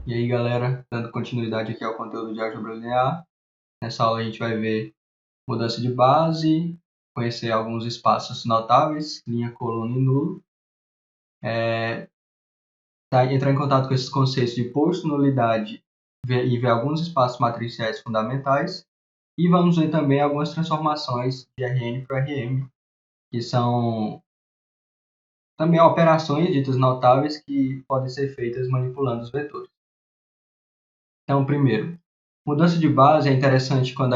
E aí galera, dando continuidade aqui ao conteúdo de álgebra linear. Nessa aula a gente vai ver mudança de base, conhecer alguns espaços notáveis, linha, coluna e nulo. Entrar em contato com esses conceitos de posto, nulidade e ver alguns espaços matriciais fundamentais. E vamos ver também algumas transformações de Rn para Rm, que são também operações ditas notáveis que podem ser feitas manipulando os vetores. Então, primeiro, mudança de base é interessante quando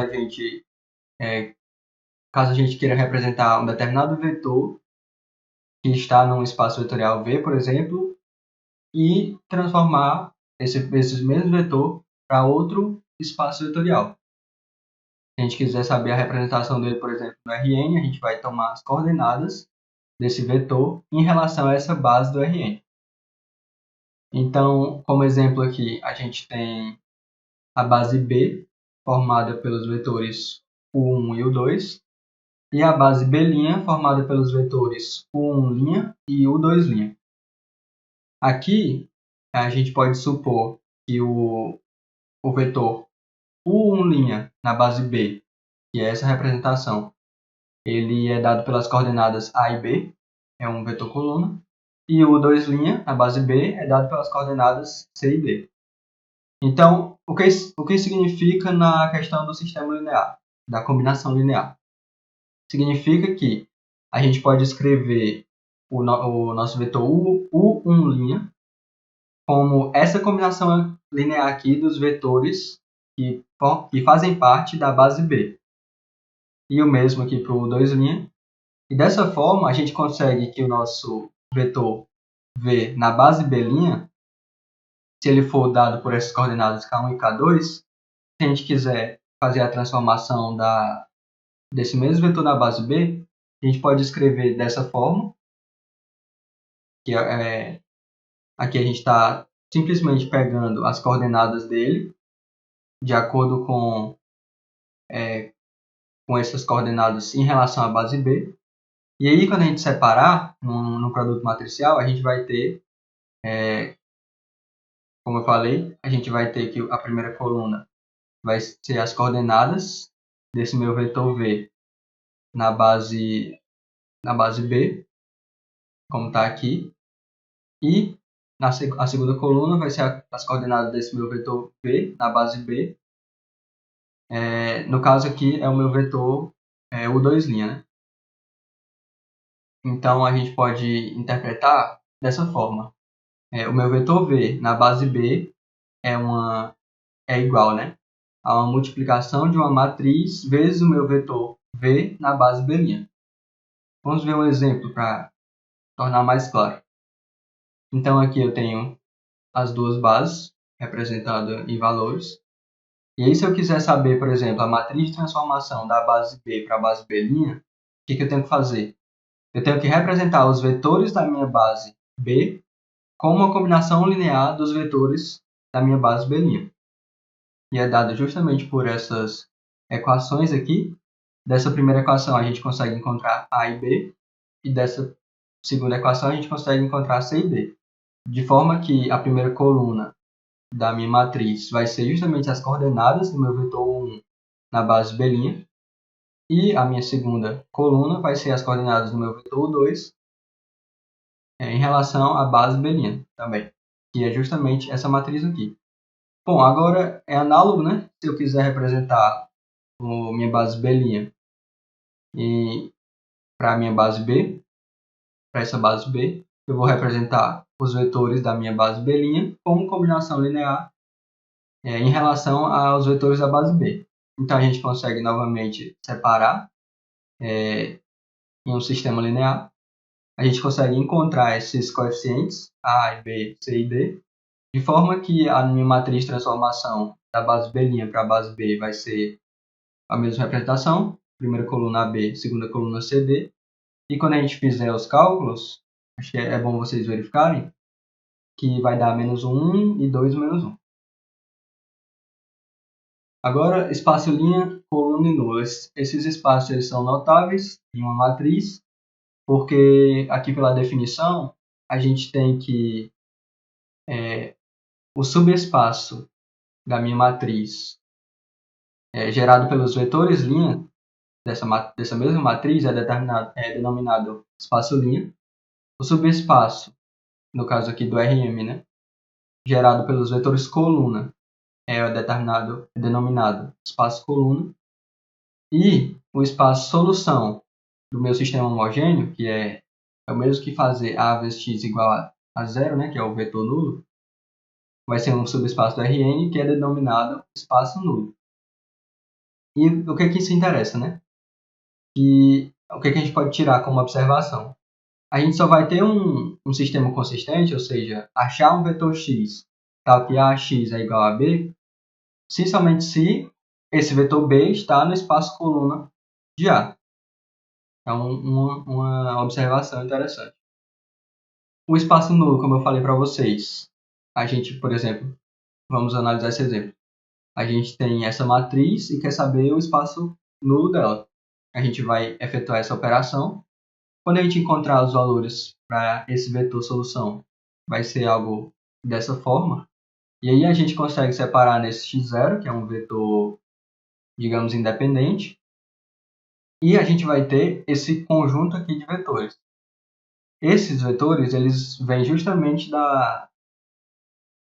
caso a gente queira representar um determinado vetor que está num espaço vetorial V, por exemplo, e transformar esse mesmo vetor para outro espaço vetorial. Se a gente quiser saber a representação dele, por exemplo, no Rn, a gente vai tomar as coordenadas desse vetor em relação a essa base do Rn. Então, como exemplo aqui, a gente tem a base B, formada pelos vetores U1 e U2, e a base B' formada pelos vetores U1' e U2'. Aqui, a gente pode supor que o vetor U1' na base B, que é essa representação, ele é dado pelas coordenadas A e B, é um vetor coluna, e o U2' na base B é dado pelas coordenadas C e D. Então, o que significa na questão do sistema linear, da combinação linear? Significa que a gente pode escrever o nosso vetor U1' como essa combinação linear aqui dos vetores que fazem parte da base B. E o mesmo aqui para o U2'. E dessa forma, a gente consegue que o nosso vetor V na base B', se ele for dado por essas coordenadas K1 e K2, se a gente quiser fazer a transformação desse mesmo vetor na base B, a gente pode escrever dessa forma, que aqui a gente está simplesmente pegando as coordenadas dele, de acordo com essas coordenadas em relação à base B. E aí, quando a gente separar no produto matricial, a gente vai ter, como eu falei, a gente vai ter que a primeira coluna vai ser as coordenadas desse meu vetor V na base B, como está aqui. E a segunda coluna vai ser as coordenadas desse meu vetor V na base B. No caso aqui é o meu vetor U2', né? Então a gente pode interpretar dessa forma. O meu vetor V na base B é igual, né, a uma multiplicação de uma matriz vezes o meu vetor V na base B'. Vamos ver um exemplo para tornar mais claro. Então aqui eu tenho as duas bases representadas em valores. E aí, se eu quiser saber, por exemplo, a matriz de transformação da base B para a base B', o que eu tenho que fazer? Eu tenho que representar os vetores da minha base B com uma combinação linear dos vetores da minha base B'. E é dado justamente por essas equações aqui. Dessa primeira equação a gente consegue encontrar A e B, e dessa segunda equação a gente consegue encontrar C e D. De forma que a primeira coluna da minha matriz vai ser justamente as coordenadas do meu vetor 1 na base B', e a minha segunda coluna vai ser as coordenadas do meu vetor 2 em relação à base B' também, que é justamente essa matriz aqui. Bom, agora é análogo, né? Se eu quiser representar minha base B' e para a minha base B, para essa base B, eu vou representar os vetores da minha base B' como combinação linear em relação aos vetores da base B. Então a gente consegue novamente separar em um sistema linear. A gente consegue encontrar esses coeficientes A, B, C e D, de forma que a minha matriz de transformação da base B' para a base B vai ser a mesma representação, primeira coluna AB, segunda coluna CD, e quando a gente fizer os cálculos, acho que é bom vocês verificarem, que vai dar menos 1 e 2 menos 1. Agora, espaço linha, coluna e nulo. Esses espaços eles são notáveis em uma matriz, porque aqui pela definição a gente tem que o subespaço da minha matriz gerado pelos vetores linha dessa mesma matriz é denominado espaço linha. O subespaço, no caso aqui do RM, né, gerado pelos vetores coluna, é denominado espaço coluna. E o espaço solução do meu sistema homogêneo, que é o mesmo que fazer A vezes x igual a zero, né, que é o vetor nulo, vai ser um subespaço do Rn, que é denominado espaço nulo. E o que isso interessa, né? E o que a gente pode tirar como observação? A gente só vai ter um sistema consistente, ou seja, achar um vetor x tal que ax é igual a b, somente se esse vetor b está no espaço coluna de A. É uma observação interessante. O espaço nulo, como eu falei para vocês, a gente, por exemplo, vamos analisar esse exemplo. A gente tem essa matriz e quer saber o espaço nulo dela. A gente vai efetuar essa operação. Quando a gente encontrar os valores para esse vetor solução, vai ser algo dessa forma. E aí a gente consegue separar nesse x0, que é um vetor, digamos, independente. E a gente vai ter esse conjunto aqui de vetores. Esses vetores, eles vêm justamente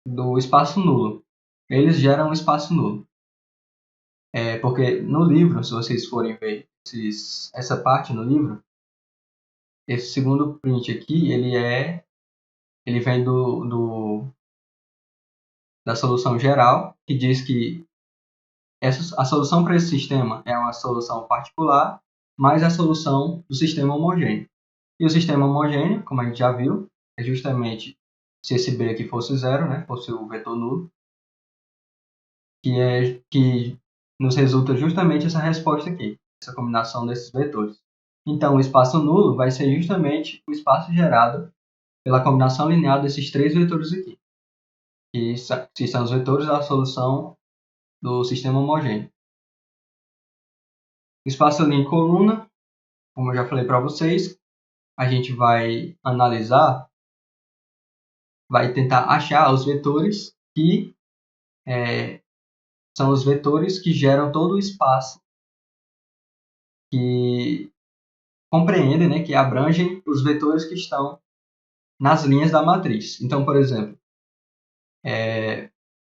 do espaço nulo. Eles geram um espaço nulo. Porque no livro, se vocês forem ver essa parte no livro, esse segundo print aqui, ele vem da solução geral, que diz que a solução para esse sistema é uma solução particular, mais a solução do sistema homogêneo. E o sistema homogêneo, como a gente já viu, é justamente se esse B aqui fosse zero, né, fosse o vetor nulo, que nos resulta justamente essa resposta aqui, essa combinação desses vetores. Então, o espaço nulo vai ser justamente o espaço gerado pela combinação linear desses três vetores aqui, que são os vetores da solução do sistema homogêneo. Espaço linha e coluna, como eu já falei para vocês, a gente vai analisar, vai tentar achar os vetores que são os vetores que geram todo o espaço que compreendem, né, que abrangem os vetores que estão nas linhas da matriz. Então, por exemplo,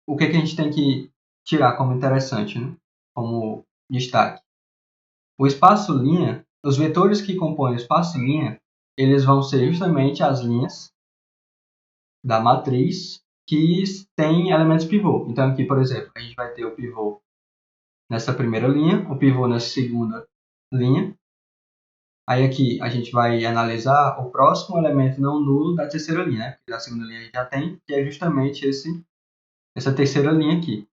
o que a gente tem que tirar como interessante, né, como destaque? O espaço linha, os vetores que compõem o espaço linha, eles vão ser justamente as linhas da matriz que têm elementos pivô. Então, aqui, por exemplo, a gente vai ter o pivô nessa primeira linha, o pivô nessa segunda linha. Aí aqui a gente vai analisar o próximo elemento não nulo da terceira linha, né? Porque da segunda linha a gente já tem, que é justamente essa terceira linha aqui.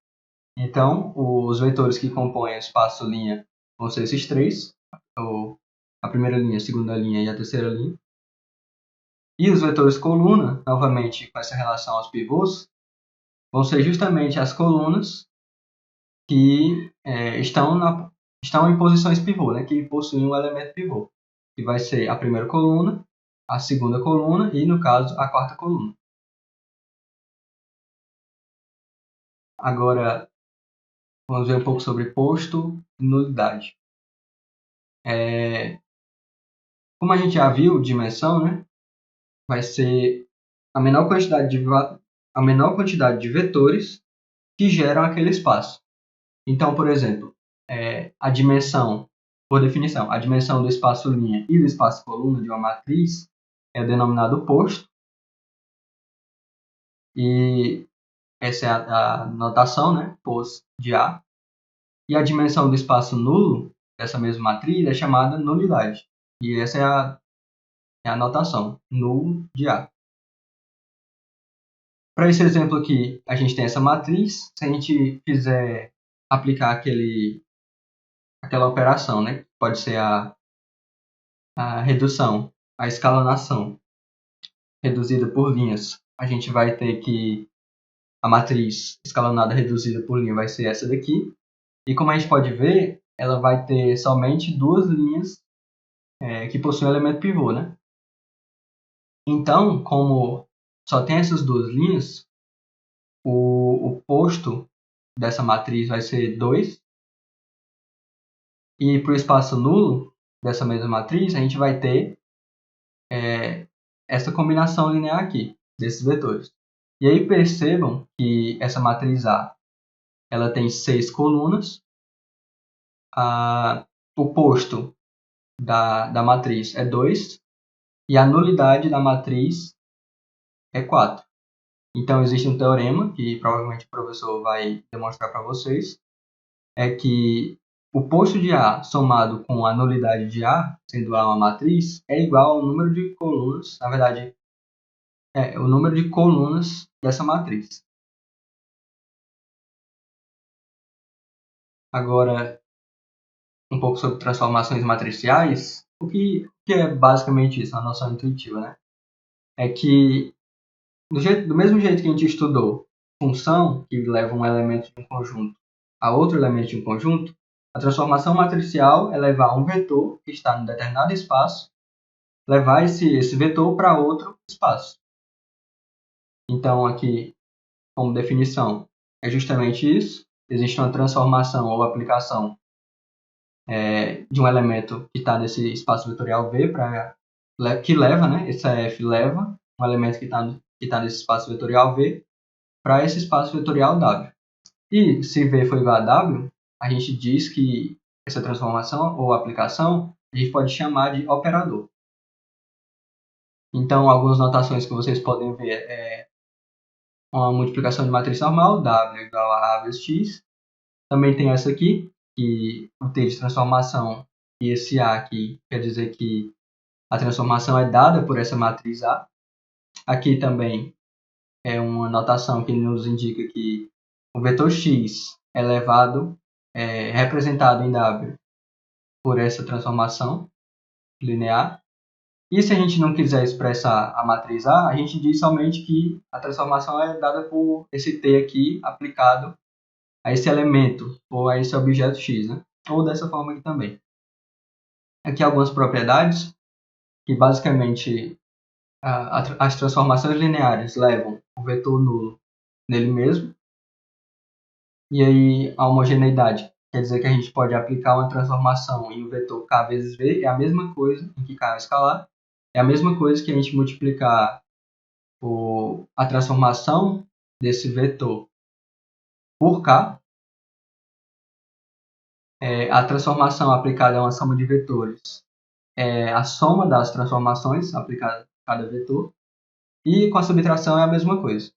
Então, os vetores que compõem o espaço linha vão ser esses três, a primeira linha, a segunda linha e a terceira linha. E os vetores coluna, novamente com essa relação aos pivôs, vão ser justamente as colunas que estão em posições pivô, né? Que possuem um elemento pivô, que vai ser a primeira coluna, a segunda coluna e, no caso, a quarta coluna. Agora, vamos ver um pouco sobre posto e nulidade. Como a gente já viu, dimensão, né, vai ser a menor quantidade de vetores que geram aquele espaço. Então, por exemplo, a dimensão, por definição, a dimensão do espaço linha e do espaço coluna de uma matriz é denominado posto. E essa é a notação, né, pos de A. E a dimensão do espaço nulo dessa mesma matriz é chamada nulidade. E essa é a notação, nulo de A. Para esse exemplo aqui, a gente tem essa matriz. Se a gente quiser aplicar aquela operação, né? Pode ser a redução, a escalonação reduzida por linhas. A gente vai ter que a matriz escalonada reduzida por linha vai ser essa daqui. E como a gente pode ver, ela vai ter somente duas linhas que possuem elemento pivô, né? Então, como só tem essas duas linhas, o posto dessa matriz vai ser 2. E para o espaço nulo dessa mesma matriz, a gente vai ter essa combinação linear aqui, desses vetores. E aí percebam que essa matriz A ela tem 6 colunas. O posto da matriz é 2 e a nulidade da matriz é 4. Então, existe um teorema que provavelmente o professor vai demonstrar para vocês, é que o posto de A somado com a nulidade de A, sendo A uma matriz, é igual ao número de colunas, na verdade, o número de colunas dessa matriz. Agora, um pouco sobre transformações matriciais. O que é basicamente isso, a noção intuitiva, né? É que, do mesmo jeito que a gente estudou função, que leva um elemento de um conjunto a outro elemento de um conjunto, a transformação matricial é levar um vetor que está em determinado espaço, levar esse vetor para outro espaço. Então, aqui, como definição, é justamente isso. Existe uma transformação ou aplicação de um elemento que está nesse espaço vetorial V, que leva, né? Esse F leva um elemento que está nesse espaço vetorial V para esse espaço vetorial W. E se V for igual a W, a gente diz que essa transformação ou aplicação a gente pode chamar de operador. Então, algumas notações que vocês podem ver é uma multiplicação de matriz normal, W igual a A vezes X. Também tem essa aqui, que o T de transformação e esse A aqui quer dizer que a transformação é dada por essa matriz A. Aqui também é uma notação que nos indica que o vetor x é representado em W por essa transformação linear. E se a gente não quiser expressar a matriz A, a gente diz somente que a transformação é dada por esse T aqui aplicado a esse elemento ou a esse objeto x, né? Ou dessa forma aqui também. Aqui algumas propriedades que basicamente as transformações lineares levam o vetor nulo nele mesmo. E aí a homogeneidade quer dizer que a gente pode aplicar uma transformação em o vetor k vezes v, é a mesma coisa, em que k é escalar, é a mesma coisa que a gente multiplicar a transformação desse vetor por k. A transformação aplicada a uma soma de vetores é a soma das transformações aplicadas a cada vetor. E com a subtração é a mesma coisa.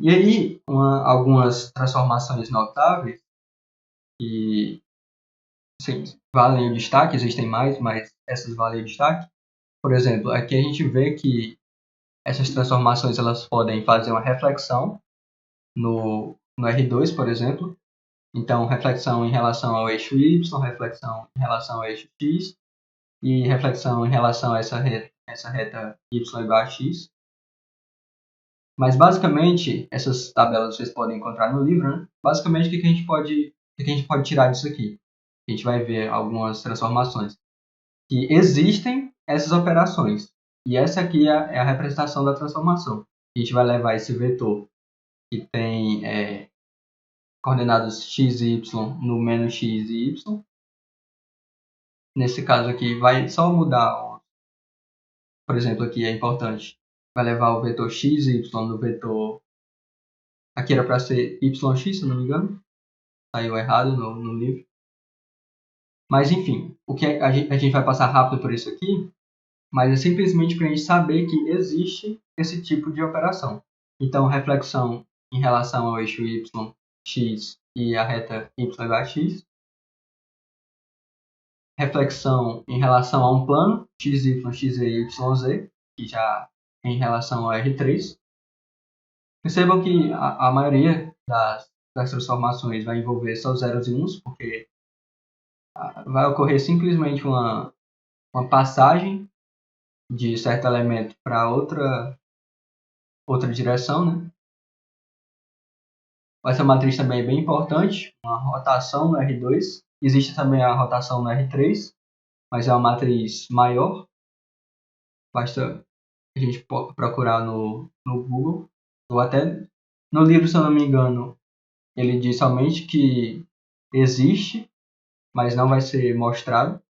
E aí, algumas transformações notáveis que sim, valem o destaque, existem mais, mas essas valem o destaque. Por exemplo, aqui a gente vê que essas transformações elas podem fazer uma reflexão no R2, por exemplo. Então, reflexão em relação ao eixo Y, reflexão em relação ao eixo X e reflexão em relação a essa reta Y igual a X. Mas, basicamente, essas tabelas vocês podem encontrar no livro, né? Basicamente, o que a gente pode tirar disso aqui? A gente vai ver algumas transformações. Que existem essas operações. E essa aqui é a representação da transformação. A gente vai levar esse vetor que tem coordenadas x e y no menos x e y. Nesse caso aqui, vai só mudar, por exemplo, aqui é importante. Vai levar o vetor x e y no vetor... Aqui era para ser yx, se eu não me engano. Saiu errado no livro. Mas, enfim, o que a gente vai passar rápido por isso aqui, mas é simplesmente para a gente saber que existe esse tipo de operação. Então, reflexão em relação ao eixo y, x e a reta y igual a x. Reflexão em relação a um plano, x, y, x, e, y, z, que já é em relação ao R3. Percebam que a maioria das transformações vai envolver só zeros e uns, porque vai ocorrer simplesmente uma passagem de certo elemento para outra direção, né? Essa matriz também é bem importante, uma rotação no R2. Existe também a rotação no R3, mas é uma matriz maior. Basta a gente procurar no Google. Ou até no livro, se eu não me engano, ele diz somente que existe, mas não vai ser mostrado.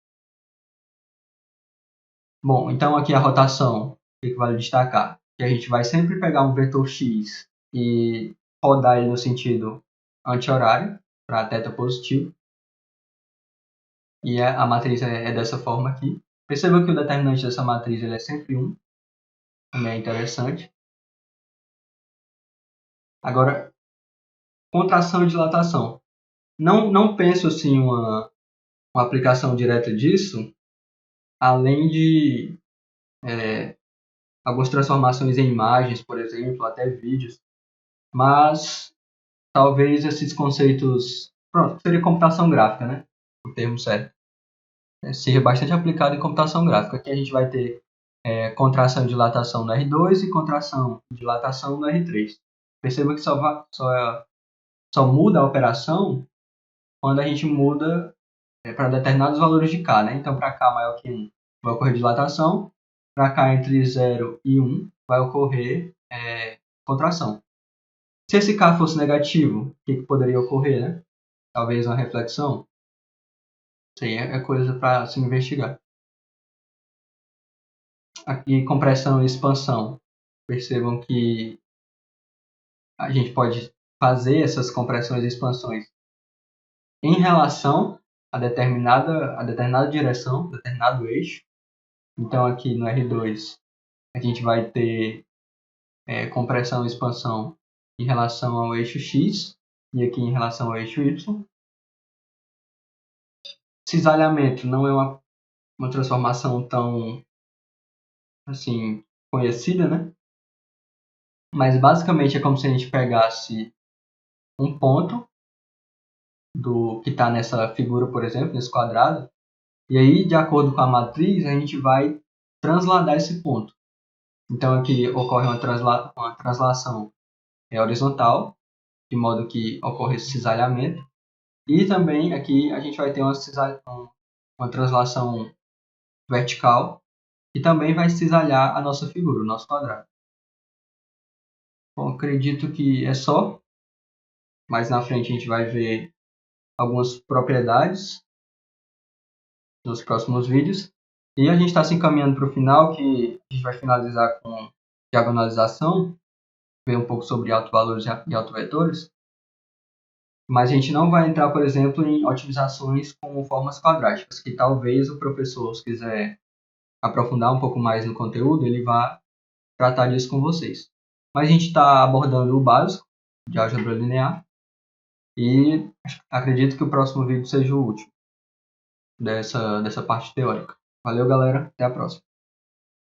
Bom, então aqui a rotação, o que vale destacar? Que a gente vai sempre pegar um vetor x e rodar ele no sentido anti-horário, para θ positivo. E a matriz é dessa forma aqui. Perceba que o determinante dessa matriz ele é sempre 1. Também é interessante. Agora, contração e dilatação. Não penso assim uma aplicação direta disso, além de algumas transformações em imagens, por exemplo, até vídeos. Mas talvez esses conceitos... Pronto, seria computação gráfica, né? O termo certo. Seja bastante aplicado em computação gráfica. Aqui a gente vai ter contração e dilatação no R2 e contração e dilatação no R3. Perceba que só muda a operação quando a gente muda para determinados valores de K, né? Então, para K maior que 1 vai ocorrer dilatação, para K entre 0 e 1 vai ocorrer contração. Se esse K fosse negativo, o que poderia ocorrer, né? Talvez uma reflexão. Isso aí é coisa para se investigar. Aqui, compressão e expansão. Percebam que a gente pode fazer essas compressões e expansões em relação a determinada direção, determinado eixo. Então, aqui no R2, a gente vai ter compressão e expansão em relação ao eixo X e aqui em relação ao eixo Y. Cisalhamento não é uma transformação tão assim, conhecida, né? Mas basicamente é como se a gente pegasse um ponto do que está nessa figura, por exemplo, nesse quadrado, e aí, de acordo com a matriz, a gente vai transladar esse ponto. Então, aqui ocorre uma translação horizontal, de modo que ocorre esse cisalhamento. E também aqui a gente vai ter uma translação vertical, que também vai cisalhar a nossa figura, o nosso quadrado. Bom, acredito que é só. Mais na frente a gente vai ver algumas propriedades nos próximos vídeos. E a gente está se encaminhando para o final, que a gente vai finalizar com diagonalização, ver um pouco sobre autovalores e autovetores. Mas a gente não vai entrar, por exemplo, em otimizações com formas quadráticas, que talvez o professor, se quiser aprofundar um pouco mais no conteúdo, ele vá tratar disso com vocês. Mas a gente está abordando o básico de álgebra linear e acredito que o próximo vídeo seja o último dessa parte teórica. Valeu, galera. Até a próxima.